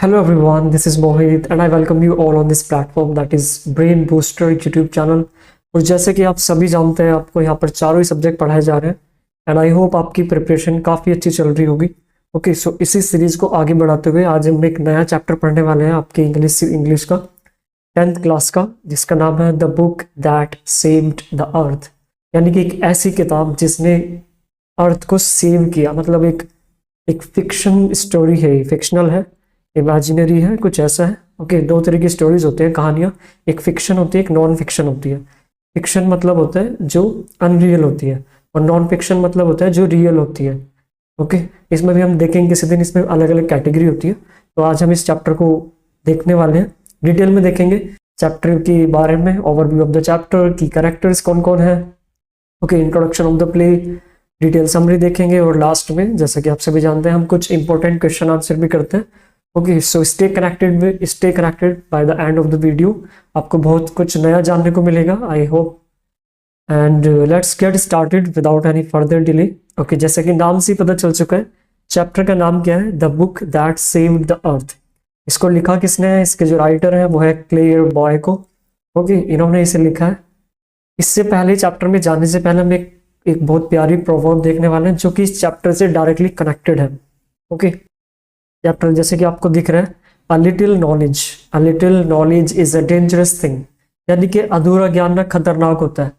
Hello everyone, this is Mohit and I welcome you all on this platform that is Brain Booster YouTube channel। और जैसे कि आप सभी जानते हैं आपको यहाँ पर चारों ही सब्जेक्ट पढ़ाए जा रहे हैं एंड आई होप आपकी प्रिपरेशन काफ़ी अच्छी चल रही होगी। ओके, सो इसी सीरीज़ को आगे बढ़ाते हुए आज हम एक नया चैप्टर पढ़ने वाले हैं आपके इंग्लिश का 10th क्लास का, जिसका नाम है the book that saved the earth. यानी कि एक ऐसी किताब जिसने अर्थ को सेव किया। मतलब एक फिक्शन स्टोरी है, फिक्शनल है, इमेजिनरी है, कुछ ऐसा है। ओके, दो तरह की स्टोरीज होते हैं, कहानियाँ। एक फिक्शन होती है, एक नॉन फिक्शन होती है। फिक्शन मतलब होता है जो अनरियल होती है और नॉन फिक्शन मतलब होता है जो रियल होती है। ओके, इसमें भी हम देखेंगे किसी दिन, इसमें अलग अलग कैटेगरी होती है। तो आज हम इस चैप्टर को देखने वाले हैं, डिटेल में देखेंगे चैप्टर के बारे में, ओवरव्यू ऑफ द चैप्टर की, कैरेक्टर्स कौन कौन है। Okay, introduction of the play, detail summary देखेंगे और लास्ट में जैसा कि आप सभी जानते हैं हम कुछ इंपॉर्टेंट क्वेश्चन आंसर भी करते हैं। Okay, so stay connected by the end of the video. आपको बहुत कुछ नया जानने को मिलेगा, I hope. And let's get started without any further delay. Okay, जैसे कि नाम से पता चल चुका है, चैप्टर का नाम क्या है, the book that saved the earth. इसको लिखा किसने है, इसके जो राइटर है वो है क्लेयर बॉयको। ओके, इन्होंने इसे लिखा है। इससे पहले चैप्टर में जाने से पहले हम एक बहुत प्यारी प्रोवर्ब देखने वाले हैं जो कि इस चैप्टर से डायरेक्टली कनेक्टेड है। ओके, चैप्टर जैसे कि आपको दिख रहा है, अ little knowledge is a dangerous thing. यानी कि अधूरा ज्ञान ना खतरनाक होता है।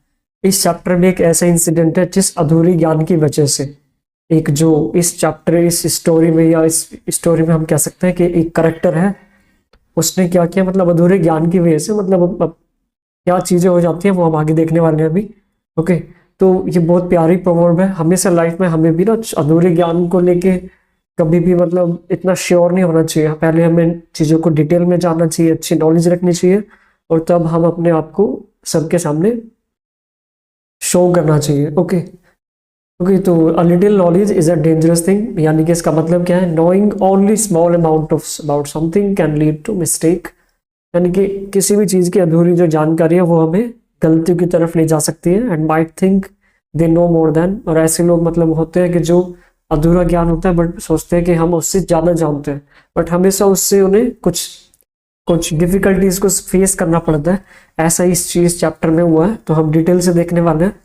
इस चैप्टर में एक ऐसा इंसिडेंट है जिस अधूरी ज्ञान की वजह से एक जो इस चैप्टर, इस स्टोरी में या इस स्टोरी में हम कह सकते हैं कि एक करेक्टर है, उसने क्या किया, मतलब अधूरे ज्ञान की वजह से, मतलब अब क्या चीजें हो जाती हैं वो हम आगे देखने वाले हैं अभी। ओके, तो ये बहुत प्यारी प्रोवर्ब है। हमेशा लाइफ में हमें भी ना अधूरे ज्ञान को लेके कभी भी मतलब इतना श्योर नहीं होना चाहिए। पहले हमें चीज़ों को डिटेल में जानना चाहिए, अच्छी नॉलेज रखनी चाहिए और तब हम अपने आप को सबके सामने शो करना चाहिए। ओके ओके, तो a little knowledge is a dangerous thing. यानी कि इसका मतलब क्या है, knowing only small amount of about something can lead to mistake. यानी कि किसी भी चीज़ की अधूरी जो जानकारी है वो हमें गलतियों की तरफ ले जा सकती है। And might think they know more then. और ऐसे लोग मतलब होते हैं कि जो अधूरा ज्ञान होता है बट सोचते हैं कि हम उससे ज़्यादा जानते हैं, बट हमेशा उससे उन्हें कुछ डिफिकल्टीज को फेस करना पड़ता है। ऐसा इस चीज़ चैप्टर में हुआ है, तो हम डिटेल से देखने वाले हैं।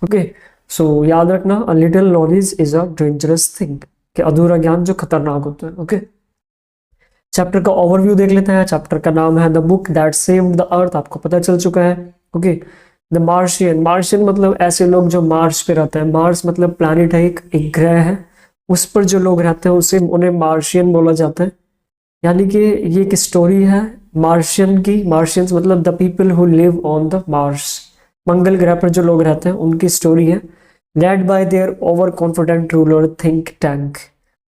ओके, सो याद रखना, अ little knowledge is a dangerous thing, कि अधूरा ज्ञान जो खतरनाक होता है। ओके, चैप्टर का ओवरव्यू देख लेते हैं। चैप्टर का नाम है the book that saved the earth, आपको पता चल चुका है। ओके, द मार्शियन मतलब ऐसे लोग जो मार्स पे रहते हैं। मार्स मतलब प्लैनेट है, एक ग्रह है, उस पर जो लोग रहते हैं उसे उन्हें मार्शियन बोला जाता है। यानी कि ये एक स्टोरी है मार्शियन की। मार्शियंस मतलब the people who live on the Mars, मंगल ग्रह पर जो लोग रहते हैं उनकी स्टोरी है। Led by their overconfident ruler think tank.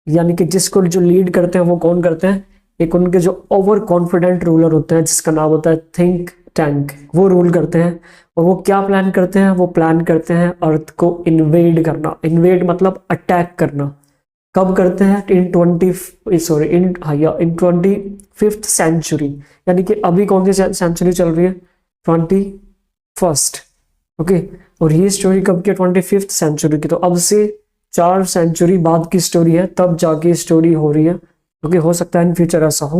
यानी कि जिसको जो लीड करते हैं वो कौन करते हैं, एक उनके जो ओवर कॉन्फिडेंट रूलर होते हैं जिसका नाम होता है थिंक टैंक, वो रूल करते हैं। और वो क्या प्लान करते हैं, वो प्लान करते हैं अर्थ को इन्वेड करना। इन्वेड मतलब अटैक करना। कब करते हैं, इन 25th सेंचुरी। यानी कि अभी कौन सी सेंचुरी चल रही है, 21st। ओके, और ये स्टोरी कब की, 25th सेंचुरी की। तो अब से 4 सेंचुरी बाद की स्टोरी है, तब जाके स्टोरी हो रही है। ओके, हो सकता है इन फ्यूचर ऐसा हो।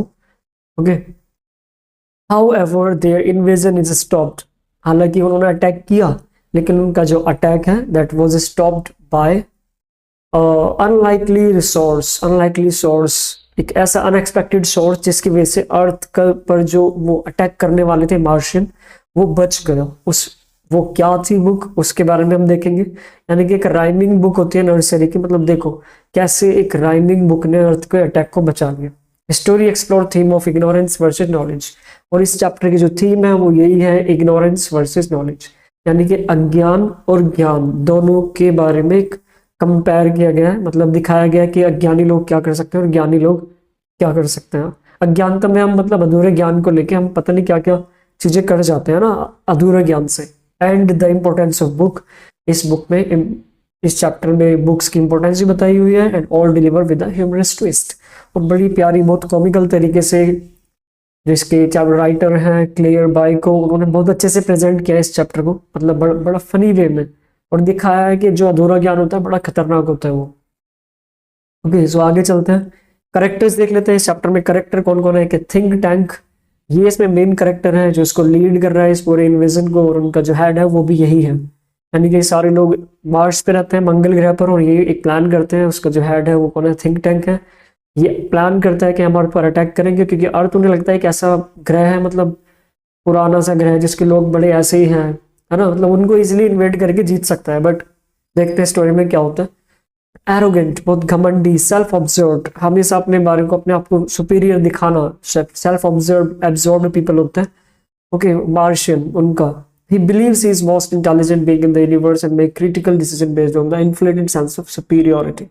Okay, however their invasion is stopped. हालांकि उन्होंने अटैक किया लेकिन उनका जो अटैक है that was stopped by unlikely source, एक ऐसा अनएक्सपेक्टेड सोर्स जिसकी वजह से अर्थ पर जो वो अटैक करने वाले थे मार्शियन, वो बच गया। वो क्या थी बुक, उसके बारे में हम देखेंगे। यानी कि एक राइमिंग बुक होती है नर्सरी की, मतलब देखो कैसे एक राइमिंग बुक ने अर्थ के अटैक को बचा लिया। Story explore theme of ignorance versus knowledge. और इस चैप्टर की जो थीम है वो यही है, इग्नोरेंस वर्सेस नॉलेज। यानी कि अज्ञान और ज्ञान दोनों के बारे में एक कंपेयर किया गया है, मतलब दिखाया गया है कि अज्ञानी लोग क्या कर सकते हैं और ज्ञानी लोग क्या कर सकते हैं। अज्ञानता में हम मतलब अधूरे ज्ञान को लेके हम पता नहीं क्या क्या चीजें कर जाते हैं ना अधूरे ज्ञान से। And the importance of book, इस बुक में इस चैप्टर में बुक्स की इंपॉर्टेंस भी बताई हुई है। And all deliver with a humorous twist, और बड़ी प्यारी बहुत कॉमिकल तरीके से जिसके चैप्टर राइटर हैं क्लेयर बाइको, उन्होंने बहुत अच्छे से प्रेजेंट किया इस चैप्टर को, मतलब बड़ा फनी वे में, और दिखाया है कि जो अधूरा ज्ञान होता है बड़ा खतरनाक होता है वो। ओके, सो आगे चलते हैं। करेक्टर्स देख लेते हैं इस चैप्टर में। करेक्टर कौन कौन है कि थिंक टैंक, ये इसमें मेन करेक्टर है जो इसको लीड कर रहा है इस पूरे इन्वेजन को, और उनका जो हेड है वो भी यही है। यानी कि सारे लोग मार्स पे रहते हैं, मंगल ग्रह पर, और ये एक प्लान करते हैं। उसका जो हेड है वो कौन है? थिंक टैंक है। ये प्लान करता है कि हम अर्थ पर अटैक करेंगे, क्योंकि अर्थ उन्हें लगता है कि ऐसा ग्रह है, मतलब पुराना सा ग्रह है जिसके लोग बड़े ऐसे ही हैं, है ना, मतलब उनको इजिली इन्वेड करके जीत सकता है। बट देखते हैं स्टोरी में क्या होता है। एरोगेंट, बहुत घमंडी, सेल्फ ऑब्जर्व्ड, हमेशा अपने बारे को, अपने आप को सुपीरियर दिखाना, सेल्फ ऑब्जर्व एब्जॉर्ब्ड पीपल होते हैं। ओके, मार्शियन उनका, he believes he is most intelligent being in the universe and make critical decision based on the inflated sense of superiority।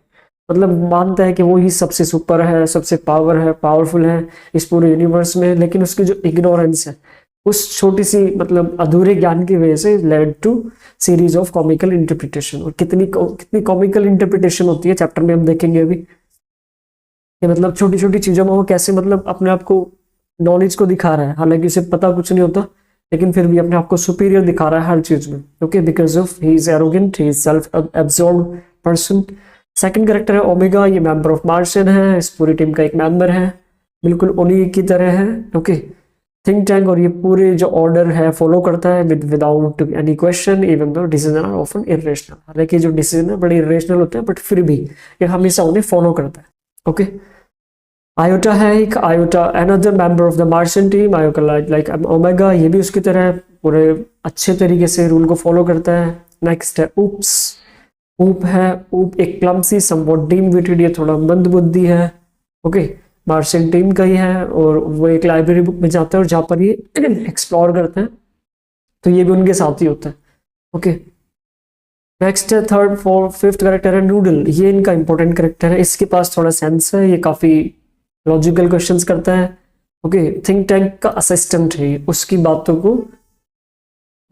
मतलब मानता है कि वो ही सबसे सुपर है, सबसे पावरफुल है इस पूरे यूनिवर्स में, लेकिन उसकी जो इग्नोरेंस है, उस छोटी सी मतलब अधूरे ज्ञान की वजह से led to series of comical interpretation. और कितनी कॉमिकल इंटरप्रिटेशन होती है चैप्टर में हम देखेंगे अभी, कि मतलब छोटी छोटी चीजों में वो कैसे मतलब अपने आप को, नॉलेज को दिखा रहा है, हालांकि उसे पता कुछ नहीं होता, लेकिन फिर भी अपने आप को सुपीरियर दिखा रहा है हर चीज में। Okay, because of he is arrogant, he is self absorbed person. Second character है ओमेगा, ये मेंबर ऑफ मार्शियन है, इस पूरी टीम का एक मेंबर है, बिल्कुल उन्हीं की तरह है। ओके, थिंक टैंक, और ये पूरे जो ऑर्डर है फॉलो करता है without any question, even though decision are often irrational. हालांकि जो डिसीजन है बड़े इरेशनल होते हैं, बट फिर भी ये हमेशा उन्हें फॉलो करता है। ओके, आयोटा है एक, iota another member of the Martian team, iota like omega, ये भी उसकी तरह पूरे अच्छे तरीके से रूल को फॉलो करता है। नेक्स्ट है ऊप्स, ऊप है, ऊप एक क्लम्सी समवॉट डीम विटेड, ये थोड़ा मंद बुद्धि है। ओके, मार्शियन टीम का ही है, और वो एक लाइब्रेरी बुक में जाता है और जहाँ पर ये एक्सप्लोर करते हैं, तो ये भी उनके साथ ही होता है। ओके, नेक्स्ट है थर्ड फोर्थ फिफ्थ करेक्टर है नूडल, ये इनका इंपॉर्टेंट करेक्टर है, इसके पास थोड़ा सेंस है, ये काफी लॉजिकल क्वेश्चंस करता है। ओके, थिंक टैंक का असिस्टेंट है, उसकी बातों को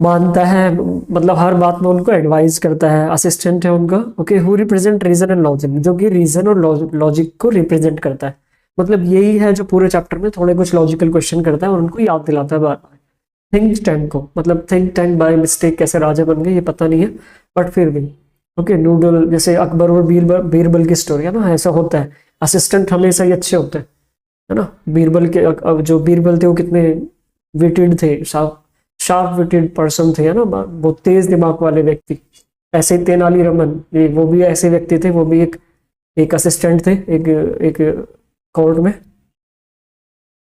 मानता है, मतलब हर बात में उनको एडवाइस करता है, असिस्टेंट है उनका। Okay, who represent reason and logic, जो कि रीजन और लॉजिक को रिप्रेजेंट करता है। मतलब यही है जो पूरे चैप्टर में थोड़े कुछ लॉजिकल क्वेश्चन करता है और उनको याद दिलाता है बार बार थिंक टैंक को। मतलब थिंक टैंक बाय मिस्टेक कैसे राजा बन गए ये पता नहीं है, बट फिर भी। ओके, नूडल, जैसे अकबर और बीरबल की स्टोरी है ना, ऐसा होता है, असिस्टेंट हमेशा ही अच्छे होते हैं, है ना। बीरबल के जो बीरबल थे वो कितने विटेड थे, शार्प विटेड पर्सन थे, है ना, बहुत तेज दिमाग वाले व्यक्ति। ऐसे ही तेनालीरामन, वो भी ऐसे व्यक्ति थे, वो भी एक असिस्टेंट थे एक कोर्ट में,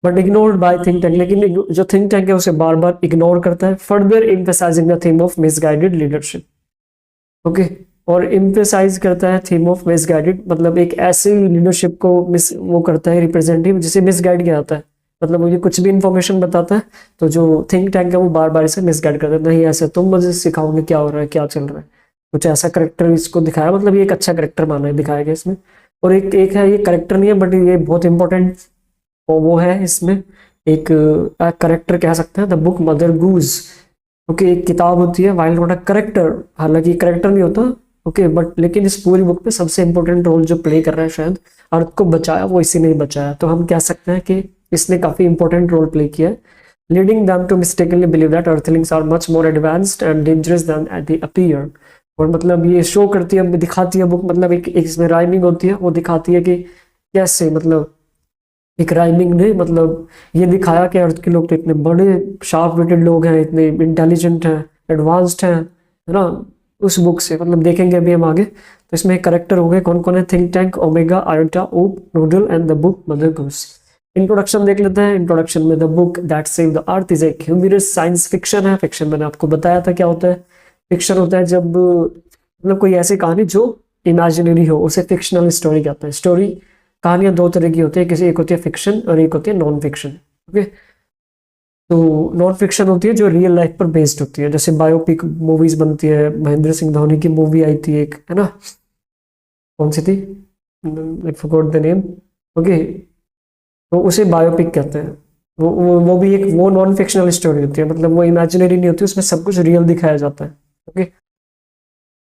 but ignored bye think tank. लेकिन जो थिंक टैंक है उसे बार बार इग्नोर करता है, further emphasising the theme of misguided leadership. Okay, और एम्फसाइज करता है थीम ऑफ मिसगाइडेड, मतलब एक ऐसी लीडरशिप को वो करता है रिप्रेजेंटेटिव जिसे मिसगाइड किया जाता है। मतलब मुझे कुछ भी इंफॉर्मेशन बताता है तो जो थिंक टैंक है वो बार बार इसे मिसगाइड करता है, नहीं ऐसे तुम मुझे सिखाओगे क्या हो रहा है, क्या चल रहा है, कुछ ऐसा करेक्टर इसको दिखाया। मतलब ये एक अच्छा करेक्टर माना है, दिखाया गया इसमें। और एक है, ये करेक्टर नहीं है बट ये बहुत इंपॉर्टेंट वो है इसमें, एक करेक्टर कह सकते हैं, the book mother goose. Okay, एक किताब होती है वाइल्ड नॉट अ करेक्टर, हालांकि करेक्टर नहीं होता। ओके, बट लेकिन इस पूरी बुक में सबसे इंपॉर्टेंट रोल जो प्ले कर रहा है शायद अर्थ को बचाया, वो इसी ने ही बचाया, तो हम कह सकते हैं कि इसने काफी इंपॉर्टेंट रोल प्ले किया है, leading them to mistakenly believe that earthlings are much more advanced and dangerous than they appear। और मतलब ये शो करती है, दिखाती है बुक, मतलब एक इसमें राइमिंग होती है, वो दिखाती है कि कैसे मतलब एक राइमिंग ने मतलब ये दिखाया कि अर्थ के लोग तो इतने बड़े शार्प विटेड लोग हैं, इतने इंटेलिजेंट हैं, एडवांस्ड हैं, है ना। उस बुक से मतलब देखेंगे अभी हम आगे। तो इसमें करेक्टर हो गए कौन कौन है, थिंक टैंक, ओमेगा, आयोटा, ऊप, noodle and the book mother goose. Introduction देख लेते हैं। इंट्रोडक्शन में the book that save the earth is एक ह्यूमरस साइंस फिक्शन है। फिक्शन मैंने आपको बताया था क्या होता है। फिक्शन होता है जब मतलब कोई ऐसी कहानी जो इमेजिनरी हो, उसे फिक्शनल स्टोरी कहते हैं। स्टोरी कहानियां दो तरह की होती है, किसी एक होती है फिक्शन और एक होती है नॉन फिक्शन। ओके, तो नॉन फिक्शन होती है जो रियल लाइफ पर बेस्ड होती है, जैसे बायोपिक मूवीज बनती है, महेंद्र सिंह धोनी की मूवी आई थी एक, है ना, कौन सी थी, I forgot the name. Okay, तो उसे बायोपिक कहते हैं। वो भी एक वो नॉन फिक्शनल स्टोरी होती है, मतलब वो इमेजिनरी नहीं होती, उसमें सब कुछ रियल दिखाया जाता है। ओके,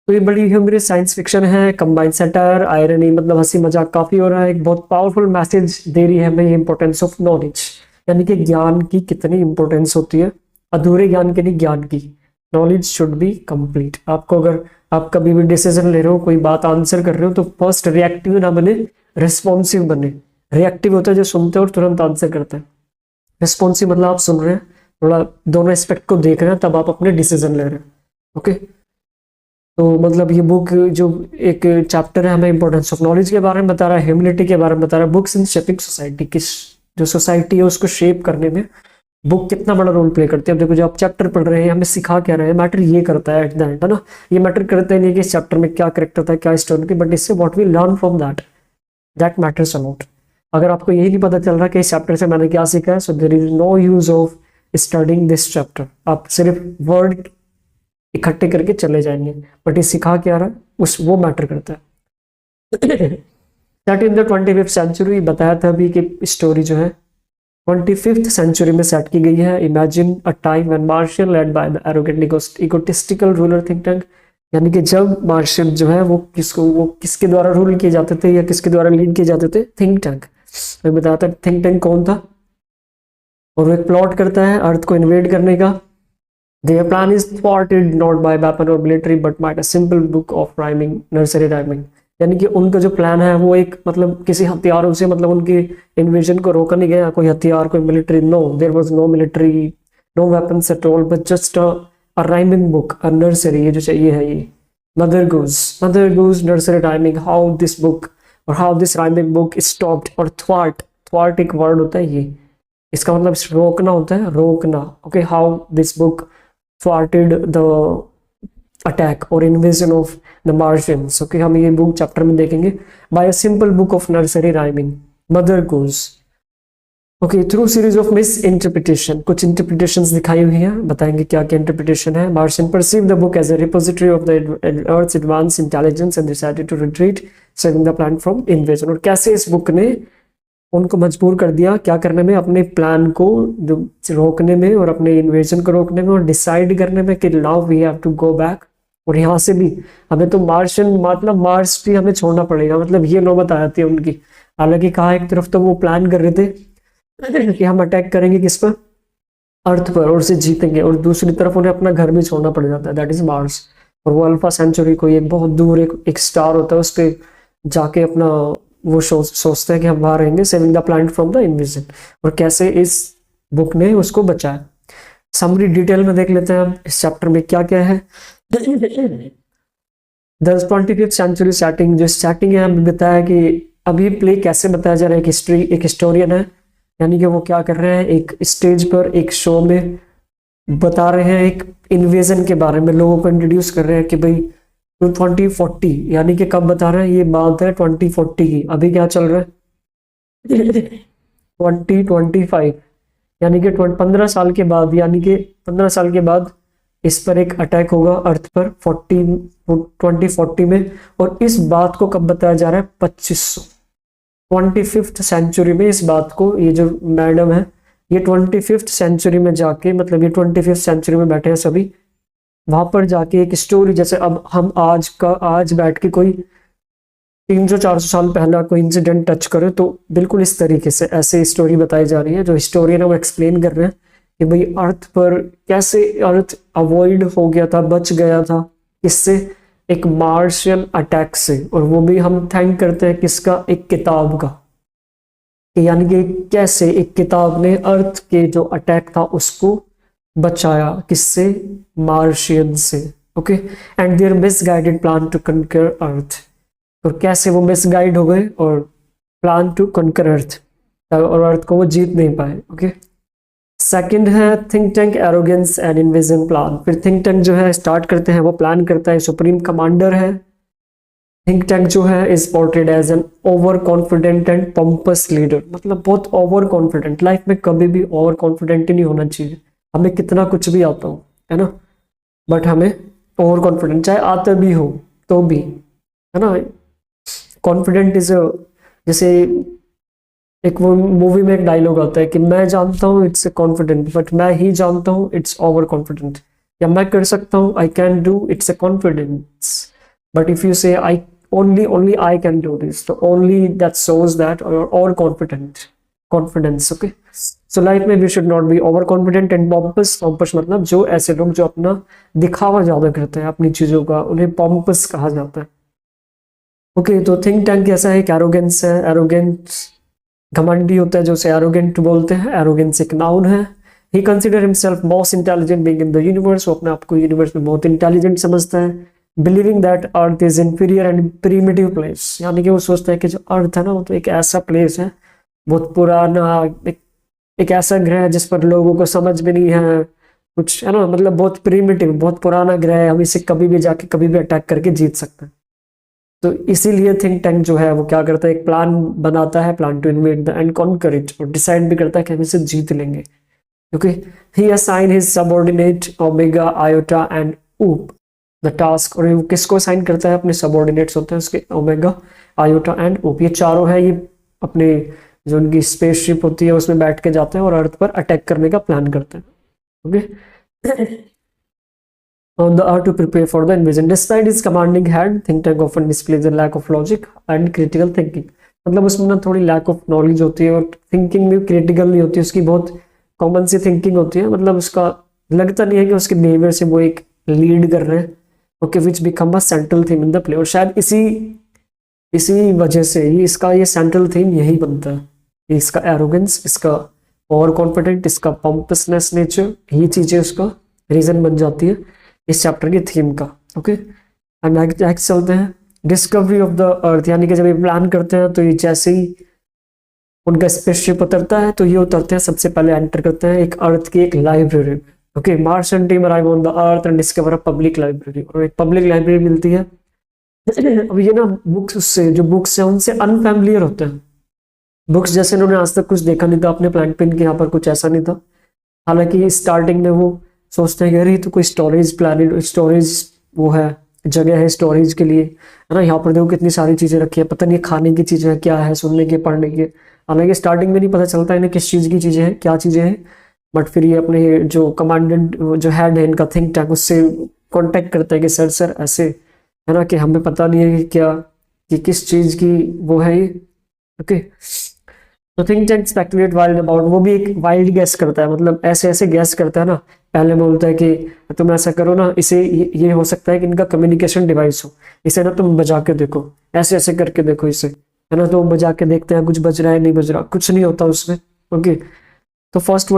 तो ये बड़ी ह्यूमरस साइंस फिक्शन है, कंबाइंड सैटायर, आयरनी, मतलब हंसी मजाक काफी हो रहा है। एक बहुत पावरफुल मैसेज दे रही है हमें ये इंपॉर्टेंस ऑफ नॉलेज, यानी कि ज्ञान की कितनी इंपॉर्टेंस होती है, अधूरे ज्ञान के नहीं, ज्ञान की। Knowledge should be complete. आपको अगर आप कभी भी डिसीजन ले रहे हो, कोई बात आंसर कर रहे हो, तो फर्स्ट रिएक्टिव ना बने, रिस्पॉन्सिव बने। रिएक्टिव होता है जो सुनते हैं और तुरंत आंसर करते हैं। रिस्पॉन्सिव मतलब आप सुन रहे हैं, थोड़ा दोनों एस्पेक्ट को देख रहे हैं, तब आप अपने डिसीजन ले रहे हैं। ओके, तो मतलब ये बुक जो एक चैप्टर है हमें इंपॉर्टेंस ऑफ नॉलेज के बारे में बता रहा है, ह्यूमिलिटी के बारे में बता रहा है, बुक्स इन शेपिंग सोसाइटी, किस जो सोसाइटी है उसको शेप करने में बुक कितना बड़ा रोल प्ले करती है। अब देखो जो आप चैप्टर पढ़ रहे हैं हमें सिखा क्या रहे हैं, मैटर ये करता है एट द एंड, है ना। ये मैटर करता नहीं कि इस चैप्टर में क्या करेक्टर था, क्या स्टोरी थी, बट इससे what we learn from that matters a lot. अगर आपको यही नहीं पता चल रहा कि इस चैप्टर से मैंने क्या सीखा है, so there is no use of studying this chapter. आप सिर्फ वर्ड इकट्ठे करके चले जाएंगे, बट ये सिखा क्या रहा है उस वो मैटर करता है। That in the 25th century बताया था अभी कि स्टोरी जो है 25th सेंचुरी में सेट की गई है। Imagine a time when marshal led by the arrogant egotistical ruler think tank, यानी कि जब मार्शल जो है वो किसके द्वारा रूल किए जाते थे या किसके द्वारा लीड किए जाते थे, थिंक टैंक। मैं बताया था थिंक टैंक कौन था, और वो एक प्लॉट करता है अर्थ को इन्वेड करने का। Their plan is thwarted not by weapon or military but by a simple book of rhyming, nursery rhyming। यानी कि उनका जो प्लान है वो एक मतलब किसी हथियारों से मतलब उनकी इन्वेजन को रोका नहीं गया, कोई हथियार कोई military, no there was no military, no weapons at all, but just a rhyming book, a nursery. ये जो चाहिए है ये Mother Goose nursery rhyming, how this book और how this rhyming book stopped. और थ्वार्ट एक वर्ड होता है ये, इसका मतलब रोकना होता है, रोकना। Okay, how this book thwarted the attack or invasion of the Martians। Okay, हम ये बुक चैप्टर में देखेंगे। by a simple book of nursery rhyming, mother goose। okay, through series of misinterpretation, कुछ interpretations दिखाई हुई हैं, बताएंगे क्या क्या interpretation है। Martian perceived the book as a repository of the Earth's advanced intelligence and decided to retreat, saving the planet from invasion। और कैसे इस बुक ने उनको मजबूर कर दिया क्या करने में, अपने प्लान को जो रोकने में और अपने इन्वेजन को रोकने में, और डिसाइड करने में कि now we have to go back. और यहाँ से भी हमें तो मार्शियन मतलब मार्स भी हमें छोड़ना पड़ेगा, मतलब ये नौबत आ जाती है उनकी। हालांकि कहा एक तरफ तो वो प्लान कर रहे थे कि हम अटैक करेंगे किस पर, अर्थ पर, और उसे जीतेंगे, और दूसरी तरफ उन्हें अपना घर भी छोड़ना पड़ जाता है, दैट इज मार्स। और वो अल्फा सेंचुरी कोई एक बहुत दूर एक स्टार होता है, उस पर जाके अपना वो सोचते हैं कि हम वहां रहेंगे, saving the planet from the invasion. और कैसे इस बुक ने उसको बचाया, समरी डिटेल में देख लेते हैं हम इस चैप्टर में क्या क्या है। द 25th सेंचुरी सेटिंग, जो सेटिंग है हमें बताया कि अभी प्ले कैसे बताया जा रहा है। एक हिस्टोरियन है, यानी कि वो क्या कर रहे हैं, एक स्टेज पर एक शो में बता रहे हैं एक इन्वेजन के बारे में, लोगों को इंट्रोड्यूस कर रहे हैं कि भाई 2040, यानी कि कब बता रहे हैं, ये बात है 2040 की। अभी क्या चल रहा है 2025, यानी कि 15 साल के बाद, यानी कि 15 साल के बाद इस पर एक अटैक होगा अर्थ पर 2040 में। और इस बात को कब बताया जा रहा है, 25th सेंचुरी में। इस बात को ये जो मैडम है ये 25th सेंचुरी में जाके, मतलब ये 25th सेंचुरी में बैठे हैं सभी, वहां पर जाके एक स्टोरी, जैसे अब हम आज बैठ के कोई 300-400 साल पहला कोई इंसिडेंट टच करे तो बिल्कुल इस तरीके से ऐसे स्टोरी बताई जा रही है। जो हिस्टोरियन है वो एक्सप्लेन कर रहे हैं कि भाई अर्थ पर कैसे अर्थ अवॉइड हो गया था, बच गया था इससे, एक मार्शियन अटैक से। और वो भी हम थैंक करते हैं किसका, एक किताब का, यानी कि कैसे एक किताब ने अर्थ के जो अटैक था उसको बचाया, किससे, मार्शियन से। Okay, and their misguided plan to conquer Earth, और कैसे वो मिसगाइड हो गए और प्लान टू कनकर अर्थ, और अर्थ को वो जीत नहीं पाए। ओके, सेकंड है Think Tank arrogance and invasion plan. फिर थिंक टैंक जो है स्टार्ट करते हैं, वो प्लान करता है, सुप्रीम कमांडर है। थिंक टैंक जो है is portrayed as an over confident and pompous leader, मतलब बहुत ओवर कॉन्फिडेंट। लाइफ में कभी भी ओवर कॉन्फिडेंट ही नहीं होना चाहिए, हमें कितना कुछ भी आता हो, है ना, बट हमें ओवर कॉन्फिडेंट, चाहे आता भी हो तो भी, है ना। कॉन्फिडेंट इज जैसे एक वो मूवी में एक डायलॉग आता है कि मैं जानता हूँ इट्स कॉन्फिडेंट, बट मैं ही जानता हूँ इट्स ओवर कॉन्फिडेंट। या मैं कर सकता हूँ, I can do, it's a confidence. But if you से आई only I can do this, so only that shows that you're all confidence। okay, so life में we should not be over confident and pompous मतलब जो ऐसे लोग जो अपना दिखावा ज्यादा करते हैं अपनी चीजों का, उन्हें pompous कहा जाता है। ओके, तो थिंक टैंक कैसा है, एरोगेंस है, एरोगेंस घमंडी होता है जो उसे एरोगेंट बोलते हैं, एरोगेंस एक नाउन है। He consider himself most intelligent being in the universe, वो अपने आप को यूनिवर्स में बहुत इंटेलिजेंट समझता है। Believing that earth is inferior and primitive place, यानी कि वो सोचता है कि जो अर्थ है ना वो तो एक ऐसा प्लेस है, बहुत पुराना, एक ऐसा ग्रह है जिस पर लोगों को समझ भी नहीं है कुछ, है ना, मतलब बहुत प्रीमिटिव, बहुत पुराना ग्रह है, हम इसे कभी भी जाके कभी भी अटैक करके जीत सकते हैं। तो इसीलिए थिंक टैंक जो है वो क्या करता है, एक प्लान बनाता है, plan to invade the and conquer it, और डिसाइड भी करता है कि हम इसे जीत लेंगे, क्योंकि he assign his subordinate Omega, Iota and Oop the task, और वो किसको असाइन करता है, अपने सबऑर्डिनेट्स होते हैं उसके, ओमेगा, आयोटा एंड ऊप, ये चारों है, ये अपने जो उनकी स्पेसशिप होती है उसमें बैठ के जाते हैं और अर्थ पर अटैक करने का प्लान करते हैं। Okay on the earth to prepare for the invasion. Despite his commanding hand, think tank often displays a lack of logic and critical thinking. मतलब उसमें ना थोड़ी लैक ऑफ नॉलेज होती है और थिंकिंग भी क्रिटिकल नहीं होती, उसकी बहुत कॉमन सी थिंकिंग होती है, मतलब उसका लगता नहीं है कि उसके बिहेवियर से वो एक लीड कर रहे हैं। Okay, which become a central theme in the play, और शायद इसी वजह से ये सेंट्रल थीम यही बनता है, इसका एरोगेंस, इसका ओवर कॉन्फिडेंट, इसका पंपसनेस नेचर, ये चीजें उसका रीजन बन जाती है इस चैप्टर की थीम का। ओके, एंड नेक्स्ट चलते हैं डिस्कवरी ऑफ द अर्थ, यानी कि जब ये प्लान करते हैं तो ये जैसे ही उनका स्पेसशिप उतरता है तो ये उतरते हैं, सबसे पहले एंटर करते हैं एक अर्थ की एक लाइब्रेरी में। Okay, Martian team arrive on the earth and discover a public library, और एक पब्लिक लाइब्रेरी मिलती है। अब ये ना बुक्स, उससे जो बुक्स हैं उनसे अनफैमिलियर होते हैं, बुक्स जैसे इन्होंने आज तक कुछ देखा नहीं था अपने प्लान पिन के, यहाँ पर कुछ ऐसा नहीं था। हालांकि स्टार्टिंग में वो सोचते हैं कि अरे तो कोई स्टोरेज प्लानिट, स्टोरेज वो है, जगह है स्टोरेज के लिए, है ना, यहाँ पर देखो कितनी सारी चीजें रखी है, पता नहीं खाने की चीजें हैं क्या है, सुनने के, पढ़ने के। हालांकि स्टार्टिंग में नहीं पता चलता इन्हें किस चीज की चीजें हैं, क्या चीजें हैं, बट फिर ये अपने जो कमांडेंट, जो हेड है इनका थिंक टैंक, उससे कॉन्टेक्ट करते हैं कि सर ऐसे, है ना, कि हमें पता नहीं है कि क्या, कि किस चीज की वो है ये। ओके, तो think tank speculate wild about, वो भी एक वाइल्ड गैस करता है, मतलब ऐसे गैस करता है ना, पहले बोलता है कि तुम ऐसा करो ना, इसे ये हो सकता है कि इनका कम्युनिकेशन डिवाइस हो, इसे ना तुम बजा के देखो, ऐसे करके देखो इसे, है ना, तो वो बजा के देखते हैं कुछ बज रहा है नहीं बज रहा, कुछ नहीं होता उसमें। ओके, तो फर्स्ट वो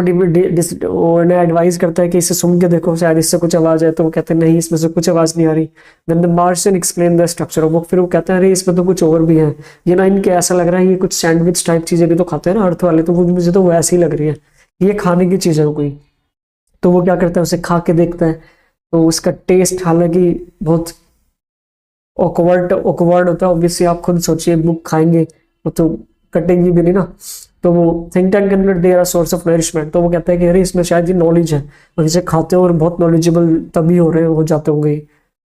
उन्हें एडवाइस करता है कि इसे सुन के देखो, शायद इससे कुछ आवाज है, तो वो कहते हैं नहीं इसमें से कुछ आवाज नहीं आ रही। Then the Martian explain the structure of book, फिर वो कहते हैं अरे इसमें तो कुछ और भी है, ये ना इनके ऐसा लग रहा है ये कुछ सैंडविच टाइप चीजें भी तो खाते हैं ना अर्थ वाले, तो वो मुझे तो वैसे ही लग रही है, ये खाने की चीज है कोई। तो वो क्या करता है, उसे खा के देखता है, तो उसका टेस्ट हालांकि बहुत ऑकवर्ड होता है, ऑब्वियसली आप खुद सोचिए, बुक खाएंगे वो तो कटेंगी भी नहीं ना, तो वो थिंक टैंक के अंदर देयर सोर्स ऑफ नरिशमेंट, तो वो कहता है कि अरे इसमें शायद ये नॉलेज है, और इसे खाते हो और बहुत नॉलेजेबल तभी हो जाते होंगे।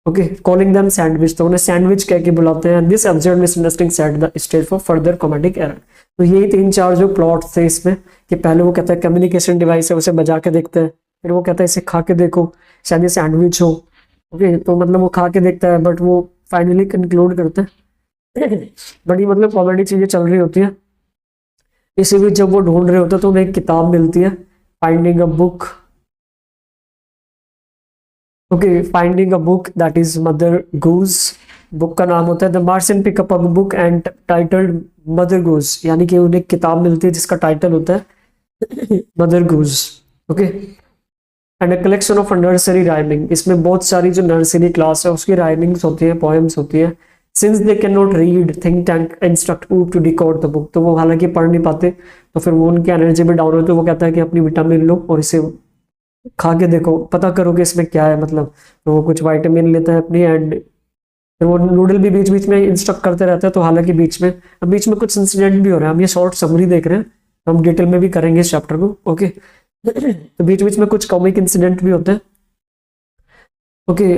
ओके, कॉलिंग देम सैंडविच, तो उन्हें सैंडविच कह के बुलाते हैं। This absurd misunderstanding set the stage for further comedic error, तो यही 3-4 जो प्लॉट थे इसमें, कि पहले वो कहता है कम्युनिकेशन डिवाइस है, उसे बजा के देखते हैं, फिर वो कहता है इसे खा के देखो शायद ये सैंडविच हो। ओके, तो मतलब वो खा के देखता है, बट वो फाइनली कंक्लूड करते हैं। बड़ी मतलब कॉमेडी चीजें चल रही होती है, इसी बीच जब वो ढूंढ रहे होते हैं तो उन्हें एक किताब मिलती है, finding a book. Okay, finding a book that is Mother Goose, book का नाम होता है the Martian pick up a book and titled Mother Goose, यानी कि उन्हें एक किताब मिलती है जिसका टाइटल होता है mother goose. Okay, and a collection of nursery rhyming, इसमें बहुत सारी जो नर्सरी क्लास है उसकी राइमिंग्स होती है, पोएम्स होती है। Since they can not read, think tank instruct ऊप टू डिकोड द बुक, तो वो हालांकि पढ़ नहीं पाते, तो फिर वो उनकी एनर्जी भी डाउन होती है, तो वो कहता है कि अपनी विटामिन लो और इसे खा के देखो, पता करो कि इसमें क्या है, मतलब तो वो कुछ विटामिन लेता है अपनी, एंड फिर वो नूडल भी बीच बीच में इंस्ट्रक्ट करते रहते हैं। तो हालांकि बीच में कुछ इंसिडेंट भी हो रहे हैं, हम ये शॉर्ट समरी देख रहे हैं, हम डिटेल में भी करेंगे इस चैप्टर को। ओके, तो बीच बीच में कुछ कॉमिक इंसिडेंट भी होते हैं। ओके,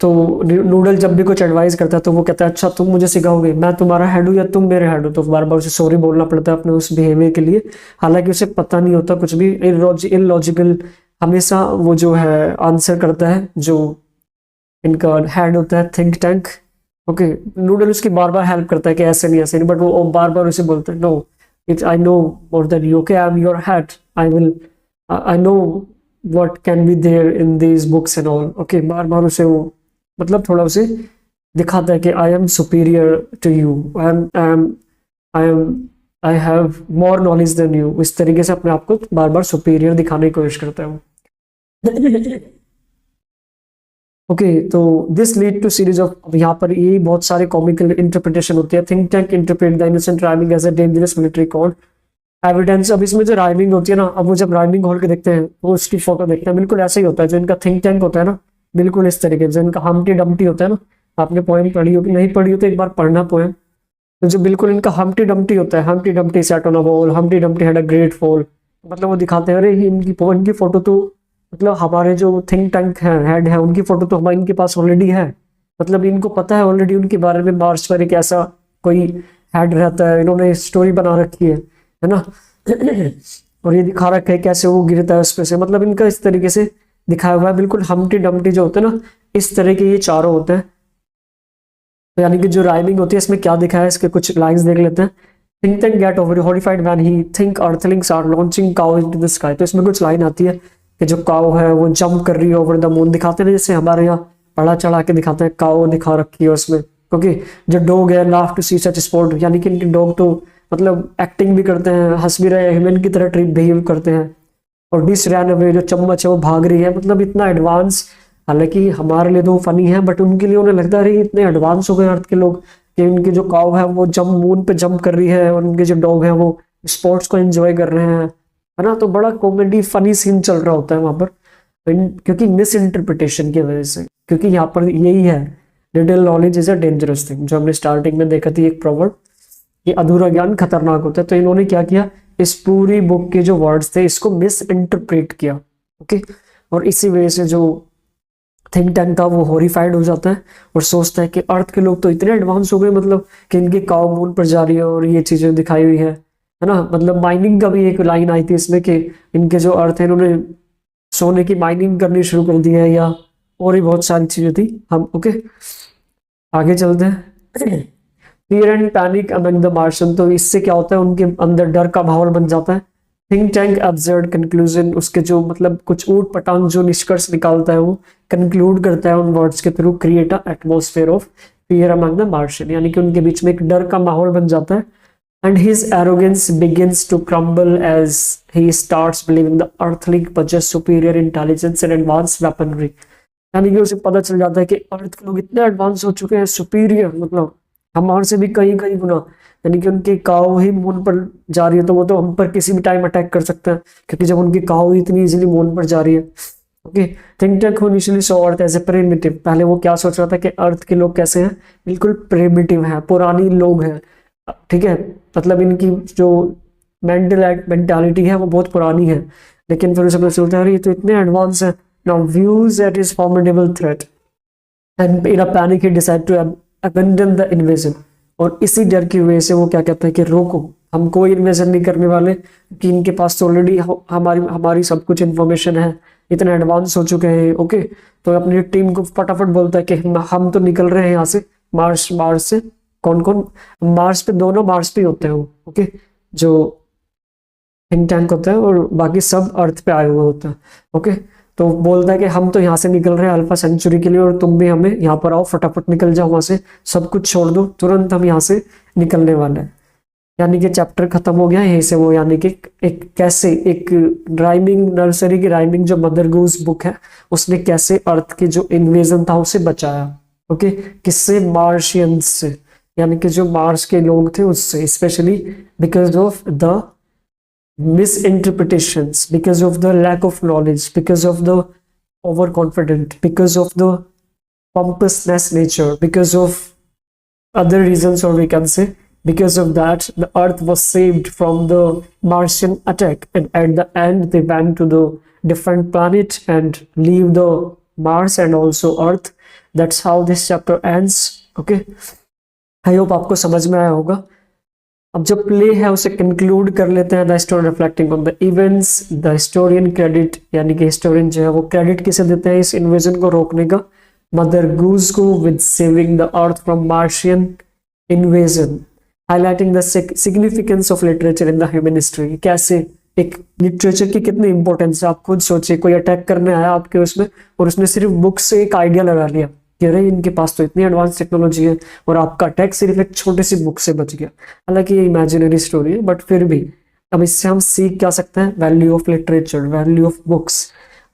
तो नूडल जब भी कुछ एडवाइस करता है तो वो कहता है अच्छा तुम मुझे सिखाओगे, मैं तुम्हारा हेड हूँ या तुम मेरे हेड हो, तो बार बार उसे सॉरी बोलना पड़ता है अपने उस बिहेवियर के लिए, हालांकि उसे पता नहीं होता कुछ भी, इलॉजिकल हमेशा वो जो है आंसर करता है जो इनका हेड होता है थिंक टैंक। ओके, नूडल उसकी बार बार हेल्प करता है कि ऐसे नहीं, बट वो बार बार उसे बोलता है no it's I know more than you, okay I am your head, I know what can be there in these books and all। okay, बार बार उसे वो मतलब थोड़ा उसे दिखाता है कि I am superior to you, I am I have more knowledge than you, इस तरीके से अपने आप को बार बार सुपीरियर दिखाने की कोशिश करता हूँ। ओके, तो this lead to series of, यहाँ पर ये बहुत सारे कॉमिकल इंटरप्रिटेशन होते हैं। Think Tank interpret the innocent rhyming as a dangerous military code evidence. अब इसमें जो राइमिंग होती है ना, अब वो जब राइमिंग खोल के देखते हैं वो उसकी फोटो देखते हैं, बिल्कुल ऐसा ही होता है जो इनका थिंक टैंक होता है ना, बिल्कुल इस तरीके से। इनका हमटी डमटी होता है ना, आपने पोएम पढ़ी होगी, नहीं पढ़ी हो तो एक बार पढ़ना पोएम। तो जो बिल्कुल इनका हमटी डमटी होता है, हमटी Dumpty sat on a wall, हमटी Dumpty had a great fall, मतलब वो दिखाते हैं अरे इनकी फोटो तो, मतलब हमारे जो थिंक टैंक है, हेड है, उनकी फोटो तो हमारे इनके पास ऑलरेडी है, मतलब इनको पता है ऑलरेडी उनके बारे में, मार्स पर एक ऐसा कोई हेड रहता है, इन्होंने स्टोरी बना रखी है ना। और ये दिखा रखा है कैसे वो गिरता है उस पे से, मतलब इनका इस तरीके से दिखाया हुआ है, बिल्कुल हमटी डमटी जो होते हैं ना, इस तरह के ये चारों होते हैं। तो यानी कि जो राइमिंग होती है इसमें क्या दिखा है, इसके कुछ लाइंस देख लेते हैं। Think Tank get over horrified when he think earthlings are launching cow into the sky. तो इसमें कुछ लाइन आती है कि जो काउ है वो जंप कर रही है ओवर द मून, दिखाते हैं जैसे हमारे यहाँ बड़ा चढ़ा के दिखाते हैं, काउ दिखा रखी है उसमें। क्योंकि जो डॉग है laugh to see such sport, यानी कि इनके डॉग तो मतलब एक्टिंग भी करते हैं, हंस भी रहे हैं, ह्यूमन की तरह ट्रिप बिहेव करते हैं। और डिस रैन अवे, जो चम्मच है वो भाग रही है, मतलब इतना एडवांस, हालांकि हमारे लिए तो फनी है बट उनके लिए उन्हें लगता है इतने एडवांस हो गए अर्थ के लोग कि उनकी जो काउ है वो जंप मून पे जंप कर रही है, और उनके जो डॉग है वो स्पोर्ट्स को एंजॉय कर रहे हैं, है ना। तो बड़ा कॉमेडी फनी सीन चल रहा होता है वहां पर, क्योंकि मिस इंटरप्रिटेशन की वजह से, क्योंकि यहाँ पर यही है, little knowledge is a dangerous thing, जो हमने स्टार्टिंग में देखा थी एक प्रोवर्ब, ये अधूरा ज्ञान खतरनाक होता है। तो इन्होंने क्या किया, इस पूरी बुक के जो वर्ड्स थे इसको मिस इंटरप्रेट किया। ओके, और इसी वजह से जो थिंक टैंक था वो हॉरिफाइड हो जाता है और सोचता है कि अर्थ के लोग तो इतने एडवांस हो गए, मतलब कि इनकी काउ मून पर जा रही है और ये चीजें दिखाई हुई है ना। मतलब माइनिंग का भी एक लाइन आई थी इसमें कि इनके जो अर्थ है इन्होंने सोने की माइनिंग करनी शुरू कर दी है, या और भी बहुत सारी चीजें थी। हम ओके आगे चलते हैं। Fear and panic among the Martian, तो इससे क्या होता है, उनके अंदर डर का माहौल बन जाता है। थिंक टैंक अब्सर्ड कंक्लूजन, उसके जो मतलब कुछ ऊट पटांग जो निष्कर्ष निकालता है वो कंक्लूड करता है उन वर्ड्स के through, create a atmosphere of fear among the Martian, यानी कि उनके बीच में एक डर का माहौल बन जाता है। And his arrogance begins to crumble as he starts believing the earthling possess superior intelligence and advance weaponry, यानी कि उसे पता चल जाता है कि अर्थ के लोग इतने एडवांस हो चुके हैं, सुपीरियर, मतलब हमारे से भी कई कई गुना, यानी कि उनकी काऊ ही मून पर जा रही है तो वो तो हम पर किसी भी टाइम अटैक कर सकते हैं, क्योंकि जब उनकी काऊ इतनी इजीली मून पर जा रही है। Okay, Think Tank who initially saw Earth as a primitive, पहले वो क्या सोच रहा था कि अर्थ के लोग कैसे हैं, बिल्कुल प्रिमिटिव हैं, पुरानी लोग हैं, ठीक है, मतलब इनकी जो मेंटालिटी है वो बहुत पुरानी है। लेकिन फिर उसे पता चलता है ये तो इतने एडवांस है। Now views that is formidable threat and in a panic he decide to abandon the invasion, और इसी डर की वजह से वो क्या कहता है कि रोको, हम कोई इन्वेजन नहीं करने वाले, कि इनके पास तो ऑलरेडी हमारी हमारी सब कुछ इन्फॉर्मेशन है, इतने एडवांस हो चुके हैं। ओके, तो अपनी टीम को फटाफट बोलता है कि हम तो निकल रहे हैं यहाँ से, मार्स से। कौन कौन मार्स पे, दोनों मार्स पे होते हैं वो, ओके, जो थिंक टैंक होता है और बाकी सब अर्थ पे आए हुए होते हैं। ओके, तो बोलता है कि हम तो यहाँ से निकल रहे हैं अल्फा सेंचुरी के लिए, और तुम भी हमें यहाँ पर आओ, फटाफट निकल जाओ वहां से, सब कुछ छोड़ दो, तुरंत हम यहाँ से निकलने वाले हैं। यानी कि चैप्टर खत्म हो गया यहीं से वो, यानी कि एक कैसे एक राइमिंग नर्सरी की राइमिंग जो मदर गूस बुक है उसने कैसे अर्थ के जो इन्वेजन था उसे बचाया। ओके, किससे, मार्शियंस से, यानी कि जो मार्स के लोग थे उससे, specially because of the misinterpretations, because of the lack of knowledge, because of the overconfident, because of the pompousness nature, because of other reasons, or we can say because of that the earth was saved from the Martian attack, and at the end they went to the different planet and leave the Mars and also Earth. That's how this chapter ends. Okay, I hope आपको समझ में आया होगा। अब जो play है उसे conclude कर लेते हैं। The story reflecting on the events, the historian credit, यानी कि हिस्टोरियन जो है वो क्रेडिट किसे देते हैं इस इन्वेजन को रोकने का, मदर गूज को, with saving the earth from Martian invasion, highlighting the significance of literature in the human history. कैसे एक लिटरेचर की कितनी इंपॉर्टेंस है, आप खुद सोचिए, कोई अटैक करने आया आपके उसमें और उसने सिर्फ बुक से एक आइडिया लगा लिया, कि अरे इनके पास तो इतनी एडवांस टेक्नोलॉजी है और आपका अटैक सिर्फ एक छोटी सी बुक से बच गया। हालांकि ये इमेजिनरी स्टोरी है, बट फिर भी अब इससे हम सीख क्या सकते हैं, value of literature, value of books.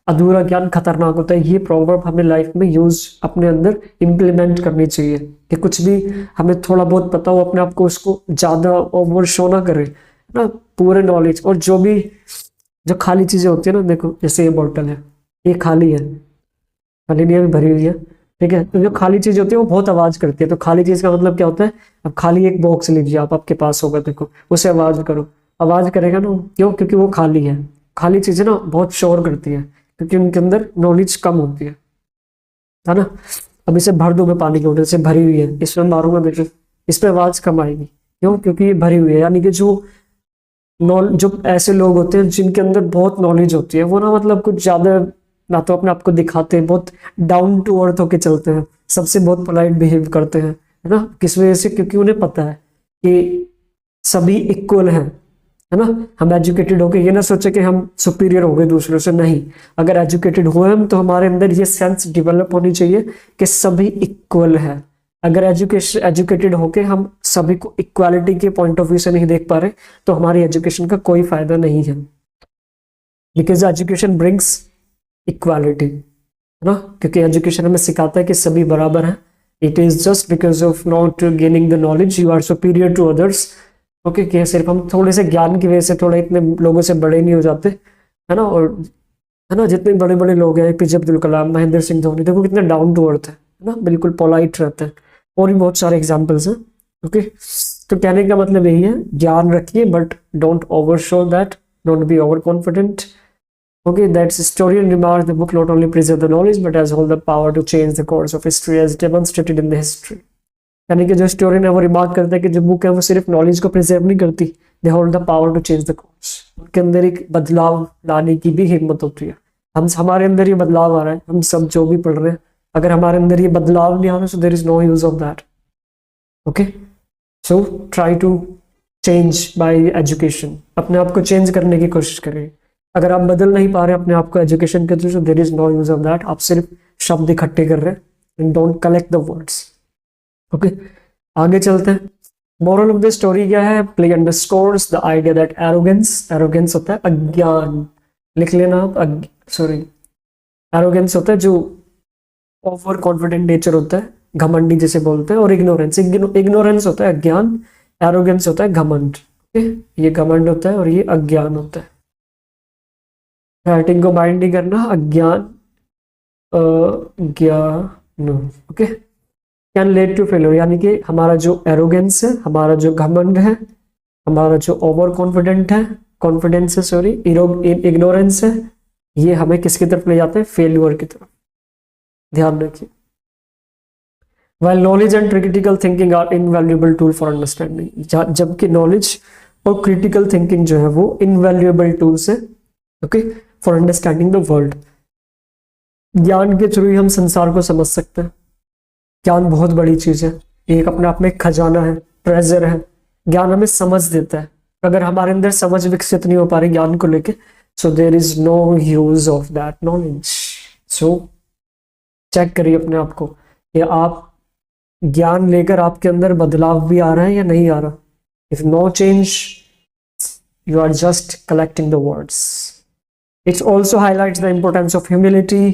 अधूरा ज्ञान खतरनाक होता है, ये प्रॉवर्ब हमें लाइफ में यूज अपने अंदर इम्प्लीमेंट करनी चाहिए कि कुछ भी हमें थोड़ा बहुत पता हो, अपने आप को उसको ज्यादा ओवर शो ना करे ना, पूरे नॉलेज। और जो खाली चीजें होती है ना, देखो जैसे ये बॉटल है, ये खाली है, खाली नहीं है, अभी भरी हुई है, ठीक है। तो जो खाली चीज होती है वो बहुत आवाज करती है, तो खाली चीज का मतलब क्या होता है, अब खाली एक बॉक्स लीजिए आप, आपके पास होगा, देखो उसे आवाज करो, आवाज करेगा ना, क्यों, क्योंकि वो खाली है। खाली चीजें ना बहुत शोर करती है, क्योंकि उनके अंदर नॉलेज कम होती है ना। अब इसे भर दो मैं पानी की बोतल से, भरी हुई है, इसमें मारूंगा देखो, इस पे आवाज कम आएगी, क्यों, क्योंकि ये भरी हुई है। यानी कि जो ऐसे लोग होते हैं जिनके अंदर बहुत नॉलेज होती है, वो ना मतलब कुछ ज्यादा ना तो अपने आप को दिखाते हैं, बहुत डाउन टू अर्थ होके चलते हैं, सबसे बहुत पोलाइट बिहेव करते हैं, है ना। किस वजह से, क्योंकि उन्हें पता है कि सभी इक्वल हैं, है ना। हम एजुकेटेड होके ये ना सोचे कि हम सुपीरियर हो गए दूसरों से, नहीं। अगर एजुकेटेड हुए हम तो हमारे अंदर ये सेंस डेवलप होनी चाहिए कि सभी इक्वल है। अगर एजुकेटेड होके हम सभी को इक्वालिटी के पॉइंट ऑफ व्यू से नहीं देख पा रहे, तो हमारी एजुकेशन का कोई फायदा नहीं है, बिकॉज एजुकेशन ब्रिंग्स इक्वालिटी, है ना। क्योंकि एजुकेशन हमें सिखाता है कि सभी बराबर हैं। It is just because of not gaining the knowledge you are superior to others. Okay, कि सिर्फ हम थोड़े से ज्ञान की वजह से थोड़े इतने लोगों से बड़े नहीं हो जाते, है ना। और है ना, जितने बड़े बड़े लोग हैं, एपीजे अब्दुल कलाम, महेंद्र सिंह धोनी, देखो कितने डाउन टू अर्थ है ना, बिल्कुल पोलाइट रहते हैं। और भी बहुत सारे एग्जाम्पल्स हैं। ओके, तो कहने का मतलब यही है, ज्ञान रखिए but don't over show that, don't be over confident. Okay, that's historian remarks the book not only preserve the knowledge but has all the power to change the course of history as demonstrated in the history। यानी कि जो historian है वो remark करता है कि जो book है वो सिर्फ नॉलेज को प्रिजर्व नहीं करती, they hold the power to change the course. उनके अंदर एक बदलाव लाने की भी हिम्मत होती है। हमारे अंदर ये बदलाव आ रहा है, हम सब जो भी पढ़ रहे हैं, अगर हमारे अंदर ये बदलाव नहीं आ रहा, so there is no use of that. Okay, so try to change by education, अपने आप को चेंज करने की कोशिश करें। अगर आप बदल नहीं पा रहे अपने आप को एजुकेशन के through, there is no use of that. आप सिर्फ शब्द इकट्ठे कर रहे हैं, and don't collect the words. Okay, आगे चलते हैं। मोरल ऑफ द स्टोरी क्या है, play underscores the idea that arrogance, arrogance होता है अज्ञान, लिख लेना आप, सॉरी, एरोगेंस होता है जो ओवर कॉन्फिडेंट नेचर होता है, घमंडी जिसे बोलते हैं। और इग्नोरेंस, इग्नोरेंस होता है अज्ञान, एरोगेंस होता है घमंड। ओके, ये घमंड होता है और ये अज्ञान होता है। राइटिंग को बाइंड नहीं करना, अज्ञान ज्ञान। Okay, can lead to failure, यानी कि हमारा जो एरोगेंस है, हमारा जो घमंड है, हमारा जो ओवर कॉन्फिडेंट है, कॉन्फिडेंस है सॉरी, इग्नोरेंस है, ये हमें किसकी तरफ ले जाते हैं, फेल्यूर की तरफ। ध्यान रखिए। While knowledge and critical thinking are invaluable tool for understanding, जबकि knowledge और critical thinking जो है वो invaluable tools है, okay, for understanding the world। ज्ञान के थ्रू ही हम संसार को समझ सकते हैं। ज्ञान बहुत बड़ी चीज है, एक अपने आप में एक खजाना है, ट्रेजर है। ज्ञान हमें समझ देता है। अगर हमारे अंदर समझ विकसित नहीं हो पा रही ज्ञान को लेके, so there is no use of that knowledge. So check करिए अपने आप को कि आप ज्ञान लेकर आपके अंदर बदलाव भी आ रहा है या नहीं आ रहा। If no change, you are just collecting the words. It also highlights the importance of humility,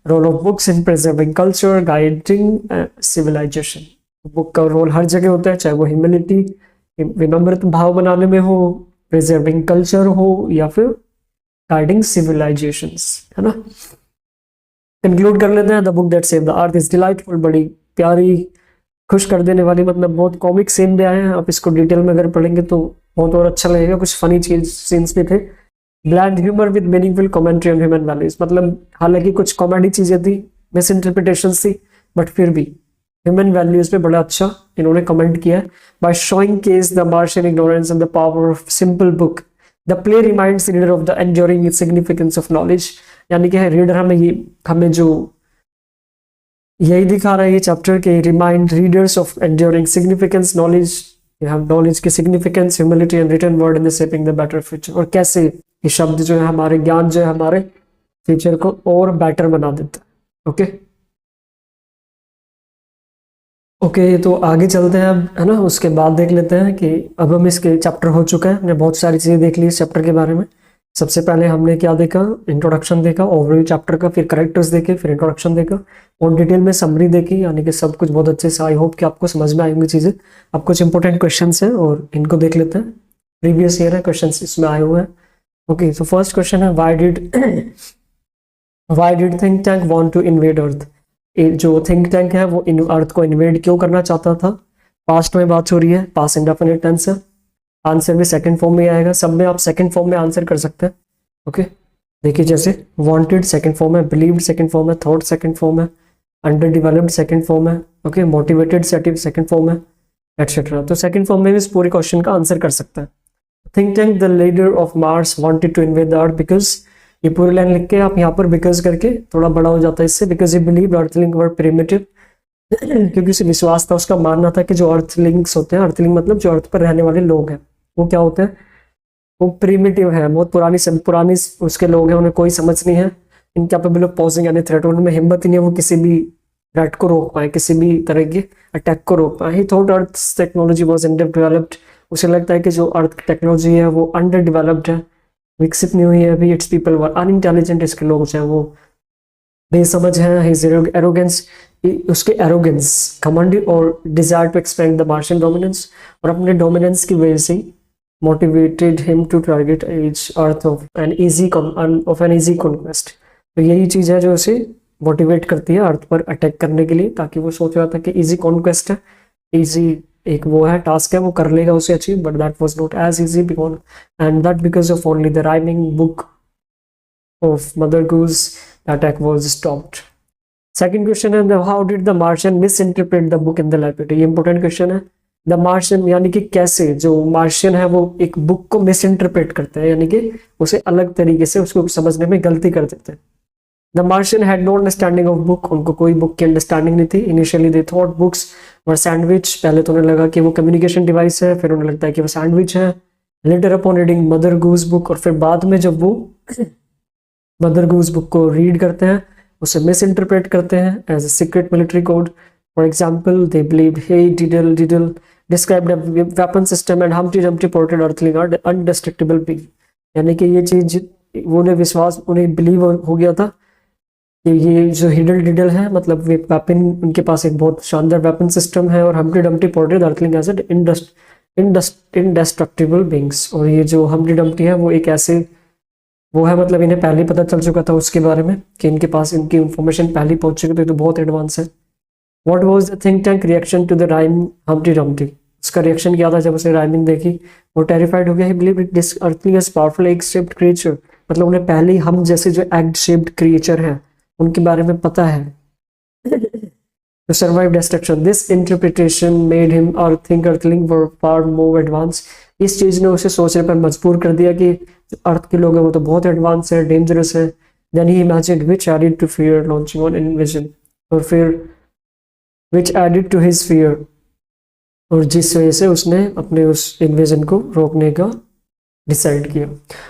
role of books in preserving culture, guiding civilization. Book का रोल हर जगह होता है, चाहे वो ह्यूमिलिटी, विनम्रता भाव बनाने में हो, प्रिजर्विंग कल्चर हो, या फिर गाइडिंग सिविलाइजेशंस, है ना। कंक्लूड कर लेते हैं। The book that saved the earth is delightful, बड़ी प्यारी, खुश कर देने वाली, मतलब बहुत कॉमिक सीन भी आए हैं। आप इसको डिटेल में अगर पढ़ेंगे तो बहुत और अच्छा लगेगा। कुछ फनी चीज सीन्स भी थे। Bland humour with meaningful commentary on human values, मतलब हालांकि कुछ कॉमेडी चीजें थी, मिस इंटरप्रिटेशंस थी, बट फिर भी ह्यूमन वैल्यूज पे बड़ा अच्छा इन्होंने कमेंट किया है। By showing case the Martian ignorance and the power of simple book, the play reminds the reader of the enduring significance of knowledge. यानी कि रीडर हमें जो यही दिखा रहा है ये चैप्टर के, remind readers of enduring significance knowledge, knowledge की significance, humility and written word in the shaping the better future. और कैसे ये शब्द जो है हमारे ज्ञान जो है हमारे फ्यूचर को और बेटर बना देता है। ओके। ओके तो आगे चलते हैं अब, है ना। उसके बाद देख लेते हैं कि अब हम इसके चैप्टर हो चुका है, हमने बहुत सारी चीज़ें देख ली इस चैप्टर के बारे में। सबसे पहले हमने क्या देखा, इंट्रोडक्शन देखा ओवरव्यू चैप्टर का, फिर करेक्टर्स देखे, फिर इंट्रोडक्शन देखा और डिटेल में समरी देखी, यानी कि सब कुछ बहुत अच्छे से। आई होप कि आपको समझ में आएंगी चीज़ें। अब कुछ इंपॉर्टेंट क्वेश्चन हैं और इनको देख लेते हैं। प्रीवियस ईयर है क्वेश्चन इसमें आए हुए हैं। ओके तो फर्स्ट क्वेश्चन है, why did think tank want to invade Earth. जो थिंक टैंक है वो अर्थ को इन्वेड क्यों करना चाहता था। पास्ट में बात हो रही है, पास्ट इंडेफिनिट टेंस है। आंसर भी सेकंड फॉर्म में आएगा, सब में आप सेकंड फॉर्म में आंसर कर सकते हैं। ओके देखिए, जैसे वांटेड सेकंड फॉर्म है, बिलीव्ड सेकंड फॉर्म है, थॉट सेकंड फॉर्म है, अंडर डेवलप्ड सेकंड फॉर्म है, ओके मोटिवेटेड सेकंड फॉर्म है, एटसेट्रा। तो सेकंड फॉर्म में भी इस पूरे क्वेश्चन का आंसर कर सकता है। Think Tank the leader of Mars wanted to invade the Earth because, ये पूरी लाइन लिख के आप यहाँ पर बिकॉज करके थोड़ा बड़ा हो जाता है इससे, बिकॉज ये बिलीव अर्थलिंग वर प्रिमिटिव, क्योंकि उसे विश्वास था, उसका मानना था कि जो अर्थलिंग्स होते हैं, अर्थलिंग मतलब जो अर्थ पर रहने वाले लोग हैं, वो क्या होते हैं, वो प्रिमिटिव है, बहुत पुरानी उसके लोग हैं, उन्हें कोई समझ नहीं है, incapable of pausing any threat, उनमें हिम्मत ही नहीं है वो किसी भी थ्रेट को रोक पाए, किसी भी तरह के अटैक को रोक पाए। ही thought earth technology was under developed, उसे लगता है कि जो अर्थ टेक्नोलॉजी है वो अंडर डेवलप्ड है, विकसित नहीं हुई है अभी। इट्स पीपल वर अनइंटेलिजेंट, इसके लोग जो है वो बेसमझ है। हिज एरोगेंस, उसके एरोगेंस, घमंड और desire to expand the Martian dominance, और अपने डोमिनेंस की वजह से motivated him to target as Earth of an easy conquest. तो यही चीज़ है जो उसे मोटिवेट करती है अर्थ पर अटैक करने के लिए, ताकि वो सोच रहा था कि इजी कॉन्क्वेस्ट है, इजी एक वो है टास्क है, वो कर लेगा उसे achieve, but that was not as easy because and that because of only the rhyming book of Mother Goose the attack was stopped. Second question है, how did the Martian misinterpret the book in the library. ये important question है। The Martian यानी कि कैसे जो Martian है वो एक बुक को मिस इंटरप्रेट करते हैं, यानी कि उसे अलग तरीके से उसको समझने में गलती कर देते हैं। The Martian had no understanding of book, उनको कोई बुक की अंडरस्टैंडिंग नहीं थी। Initially they thought books were sandwich, पहले तो उन्हें लगा कि वो कम्युनिकेशन डिवाइस है, फिर उन्हें लगता है कि वो सैंडविच है। Later upon reading Mother Goose book, और फिर बाद में जब वो मदर गूज बुक को रीड करते हैं उसे मिस इंटरप्रेट करते हैं as a secret military code. For example they believe hey diddle diddle described a weapon system and Humpty Dumpty portrayed earthling are indestructible being, यानी कि ये चीज उन्हें विश्वास, उन्हें बिलीव हो गया था कि ये जो हिडल डिडल है, मतलब एक वेपन, उनके पास एक बहुत शानदार वेपन सिस्टम है, और Humpty Dumpty portrayed earthling as indestructible beings. और ये जो हम्प्टी डम्प्टी है वो एक ऐसे वो है, मतलब इन्हें पहले पता चल चुका था उसके बारे में कि इनके पास इनकी इंफॉर्मेशन पहले पहुंच चुकी थी, तो बहुत एडवांस है। What was the Think Tank reaction to the rhyme Humpty Dumpty, उसका रिएक्शन क्या था जब उसने राइमिंग देखी, वो टेरिफाइड हो गया। He believe it this earthling is powerful egg shaped creature, मतलब उन्हें पहले ही हम जैसे जो एग शेप्ड क्रिएचर है उनके बारे में पता है। To survive destruction, this interpretation made him or think earthling were far more advanced. इस चीज ने उसे सोचने पर मजबूर कर दिया कि जो अर्थ के लोग हैं वो तो बहुत एडवांस है, डेंजरस है। Then he imagined which added to fear launching on invasion, और फिर which added to his fear, और जिस वजह से उसने अपने उस इन्वेजन को रोकने का डिसाइड किया।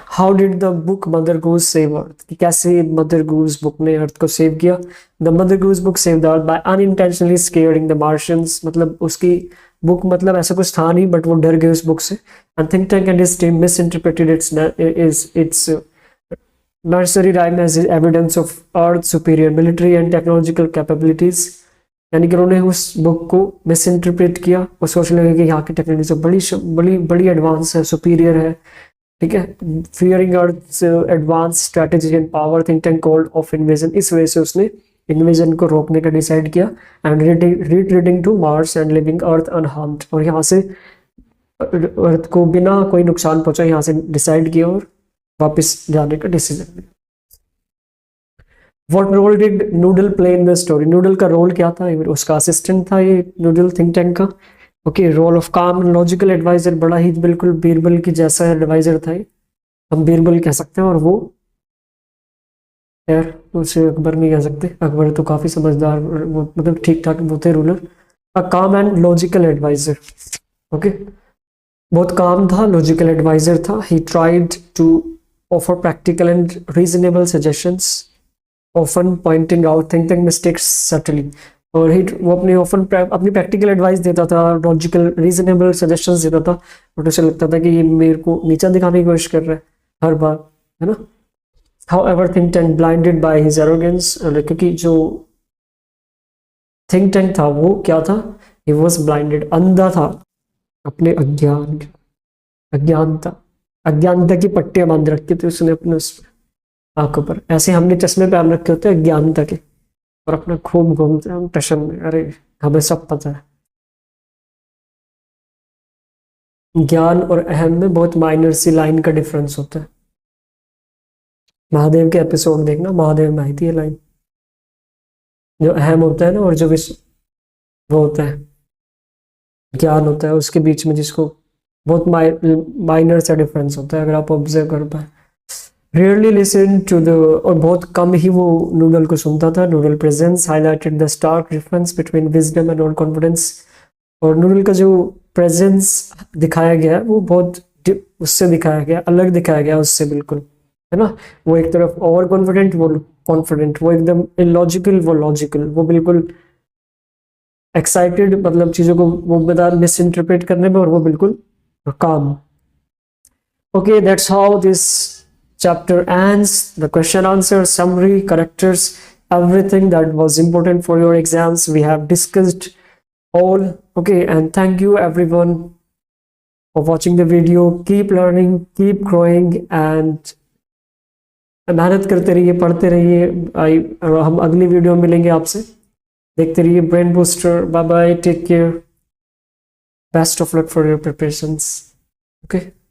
How did the book mother goose save earth, कि कैसे मदर गूज बुक ने अर्थ को सेव किया। The mother Goose book save the earth by unintentionally squaring the Martians, मतलब उसकी बुक मतलब ऐसा कुछ था नहीं, बट वो डर गए उस बुक से। And Think Tank and his team misinterpreted it's nursery rhyme as evidence of Earth superior military and technological capabilities, यानी कि उन्होंने उस बुक को मिस इंटरप्रेट किया और सोचने लगे कि यहाँ की टेक्नोलॉजी बड़ी एडवांस है, सुपीरियर है, ठीक है। Fearing earth advance strategy and power, think tank called off invasion, इस वजह से उसने इन्वेजन को रोकने का डिसाइड किया। And retreating to Mars and living Earth unharmed, और यहाँ से अर्थ को बिना कोई नुकसान पहुंचा यहाँ से डिसाइड किया और वापस जाने का डिसीजन लिया। What role did noodle play in the story, noodle का रोल क्या था, उसका असिस्टेंट था ये नूडल थिंक टैंक का। ओके, रोल ऑफ काम लॉजिकल एडवाइजर, बड़ा ही बिल्कुल बीरबल की जैसा एडवाइजर था ये, हम बीरबल कह सकते हैं। और वो यार उसे अकबर नहीं कह सकते, अकबर तो काफी समझदार, वो मतलब ठीक ठाक वो थे रूलर। अ काम एंड लॉजिकल एडवाइजर, ओके, बहुत काम था, लॉजिकल एडवाइजर था। He tried to offer practical and reasonable suggestions, often pointing out think tank mistakes subtly, और वो अपनी प्रैक्टिकल एडवाइस देता था, लॉजिकल रीजनेबल सजेशंस देता था, बट उसे लगता था कि ये मेरे को नीचा दिखाने की कोशिश कर रहा है हर बार, है ना। However think tank blinded by his arrogance, क्योंकि जो थिंक टैंक था वो क्या था, ही वाज ब्लाइंडेड, अंधा था अपने अज्ञानता की पट्टियां बांध रखी थी उसने अपने उस आंखों पर, ऐसे हमने चश्मे पहन रखे होते हैं अज्ञानता के, और अपना खूब घूमते हैं हम टशन में, अरे हमें सब पता है। ज्ञान और अहम में बहुत माइनर सी लाइन का डिफरेंस होता है। महादेव के एपिसोड देखना, महादेव में आई थी ये लाइन, जो अहम होता है ना और जो वो होता है ज्ञान होता है, उसके बीच में जिसको बहुत माइनर सा डिफरेंस होता है, अगर आप ऑब्जर्व कर पाए। रेयरली लिसन टू द, और बहुत कम ही वो नूडल को सुनता था। Noodle presence highlighted the stark difference between wisdom and over confidence, और नूडल का जो प्रेजेंस दिखाया गया वो बहुत उससे दिखाया गया, अलग दिखाया गया उससे बिल्कुल, है ना। वो एक तरफ ओवर कॉन्फिडेंट, वो कॉन्फिडेंट, वो एकदम इलॉजिकल, वो लॉजिकल, वो बिल्कुल एक्साइटेड, मतलब चीज़ों को वो बता मिस इंटरप्रेट करने में, और वो बिल्कुल काम। Okay, that's how this chapter ends. The question, answer, summary, characters, everything that was important for your exams we have discussed all. Okay, and thank you everyone for watching the video. Keep learning, keep growing, and मेहनत करते रहिए, पढ़ते रहिए। हम अगली video में मिलेंगे आपसे। देखते रहिए Brain Booster. Bye bye, take care, best of luck for your preparations. Okay.